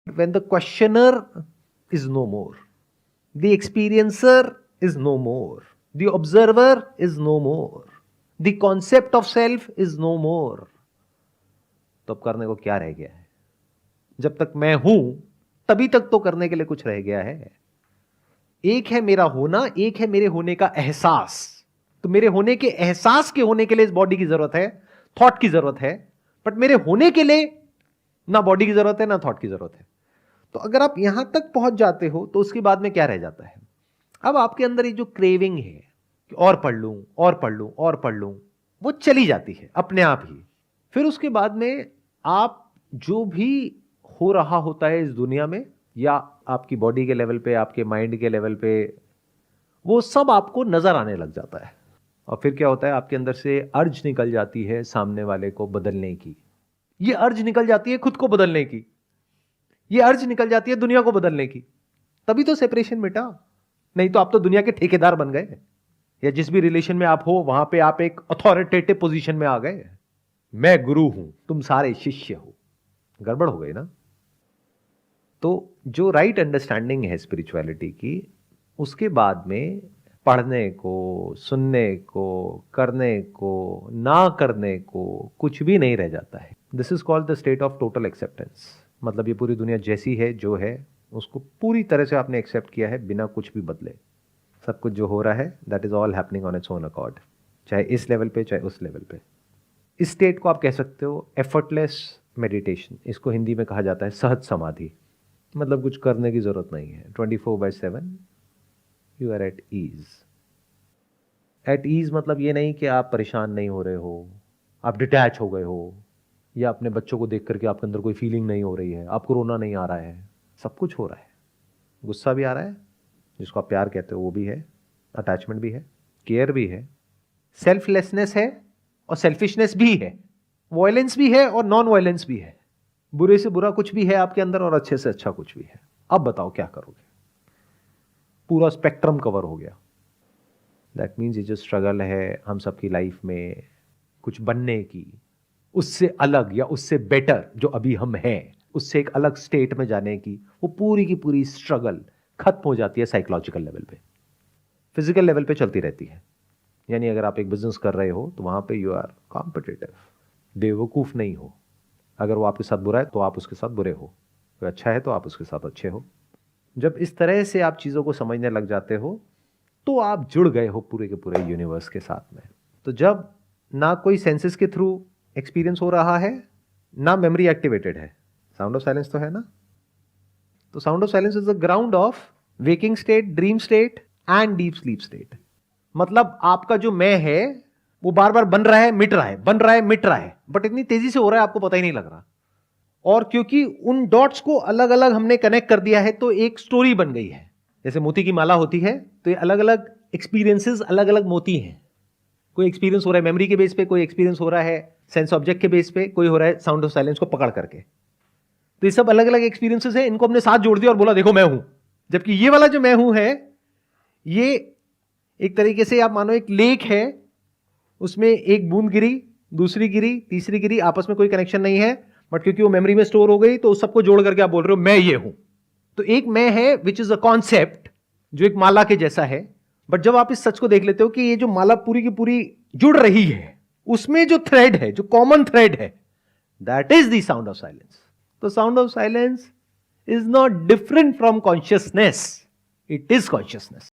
when the questioner is no more, the experiencer is no more, the observer is no more, the concept of self is no more, तो अब करने को क्या रह गया है? जब तक मैं हूं तभी तक तो करने के लिए कुछ रह गया है। एक है मेरा होना, एक है मेरे होने का एहसास। तो मेरे होने के एहसास के होने के लिए इस बॉडी की जरूरत है, थॉट की जरूरत है, बट मेरे होने के लिए ना बॉडी की जरूरत है ना थॉट की जरूरत है। तो अगर आप यहां तक पहुंच जाते हो तो उसके बाद में क्या रह जाता है? अब आपके अंदर ये जो क्रेविंग है कि और पढ़ लूं और पढ़ लूं और पढ़ लूं, वो चली जाती है अपने आप ही। फिर उसके बाद में आप जो भी हो रहा होता है इस दुनिया में, या आपकी बॉडी के लेवल पे, आपके माइंड के लेवल पे, वो सब आपको नजर आने लग जाता है। और फिर क्या होता है? आपके अंदर से अर्ज निकल जाती है सामने वाले को बदलने की। ये अर्ज निकल जाती है खुद को बदलने की, ये अर्ज निकल जाती है दुनिया को बदलने की। तभी तो सेपरेशन मिटा, नहीं तो आप तो दुनिया के ठेकेदार बन गए, या जिस भी रिलेशन में आप हो वहां पे आप एक अथॉरिटेटिव पोजीशन में आ गए। मैं गुरु हूं, तुम सारे शिष्य हो, गड़बड़ हो गई ना। तो जो राइट अंडरस्टैंडिंग है स्पिरिचुअलिटी की, उसके बाद में पढ़ने को, सुनने को, करने को, ना करने को कुछ भी नहीं रह जाता है। This is called the state of total acceptance. मतलब ये पूरी दुनिया जैसी है, जो है, उसको पूरी तरह से आपने एक्सेप्ट किया है बिना कुछ भी बदले। सब कुछ जो हो रहा है that is all happening on its own accord, चाहे इस लेवल पे चाहे उस लेवल पे। इस स्टेट को आप कह सकते हो एफर्टलेस मेडिटेशन। इसको हिंदी में कहा जाता है सहज समाधि। मतलब कुछ करने की जरूरत नहीं है, 24/7 you are at ease. At ease मतलब ये नहीं कि आप परेशान नहीं हो रहे हो, आप डिटैच हो गए हो, या अपने बच्चों को देख करके आपके अंदर कोई फीलिंग नहीं हो रही है, आपको रोना नहीं आ रहा है। सब कुछ हो रहा है, गुस्सा भी आ रहा है, जिसको आप प्यार कहते हो वो भी है, अटैचमेंट भी है, केयर भी है, सेल्फलेसनेस है और सेल्फिशनेस भी है, वायलेंस भी है और नॉन वायलेंस भी है, बुरे से बुरा कुछ भी है आपके अंदर और अच्छे से अच्छा कुछ भी है। अब बताओ क्या करोगे? पूरा स्पेक्ट्रम कवर हो गया। दैट मीन्स ये जो स्ट्रगल है हम सबकी लाइफ में कुछ बनने की, उससे अलग या उससे बेटर जो अभी हम हैं, उससे एक अलग स्टेट में जाने की, वो पूरी की पूरी स्ट्रगल खत्म हो जाती है साइकोलॉजिकल लेवल पे। फिजिकल लेवल पे चलती रहती है। यानी अगर आप एक बिजनेस कर रहे हो तो वहां पे यू आर कॉम्पिटिटिव, बेवकूफ नहीं हो। अगर वो आपके साथ बुरा है तो आप उसके साथ बुरे हो, कोई अच्छा है तो आप उसके साथ अच्छे हो। जब इस तरह से आप चीज़ों को समझने लग जाते हो तो आप जुड़ गए हो पूरे के पूरे यूनिवर्स के साथ में। तो जब ना कोई सेंसेस के थ्रू एक्सपीरियंस हो रहा है, ना मेमोरी एक्टिवेटेड है, साउंड ऑफ साइलेंस तो है ना। तो sound of silence is the ground of waking state, dream state and deep sleep state. मतलब आपका जो मैं है वो बार बार बन रहा है, मिट रहा है, बन रहा है, मिट रहा है, बट इतनी तेजी से हो रहा है आपको पता ही नहीं लग रहा। और क्योंकि उन डॉट्स को अलग अलग हमने कनेक्ट कर दिया है तो एक स्टोरी बन गई है। जैसे मोती की माला होती है तो ये अलग अलग एक्सपीरियंसेस, अलग अलग मोती हैं। कोई एक्सपीरियंस हो रहा है मेमोरी के बेस पे, कोई एक्सपीरियंस हो रहा है सेंस ऑब्जेक्ट के बेस पे, कोई हो रहा है साउंड ऑफ साइलेंस को पकड़ करके। तो ये सब अलग अलग एक्सपीरियंसेस हैं, इनको हमने साथ जोड़ दिया और बोला देखो मैं हूं। जबकि ये वाला जो मैं हूं है, ये एक तरीके से आप मानो एक लेक है, उसमें एक बूंद गिरी, दूसरी गिरी, तीसरी गिरी, आपस में कोई कनेक्शन नहीं है, बट क्योंकि वो मेमोरी में स्टोर हो गई तो उस सबको जोड़ करके आप बोल रहे हो मैं ये हूं। तो एक मैं है विच इज अ कॉन्सेप्ट जो एक माला के जैसा है। बट जब आप इस सच को देख लेते हो कि ये जो माला पूरी की पूरी जुड़ रही है, उसमें जो थ्रेड है, जो कॉमन थ्रेड है, that is the sound of silence. तो sound of silence is not different from consciousness, it is consciousness.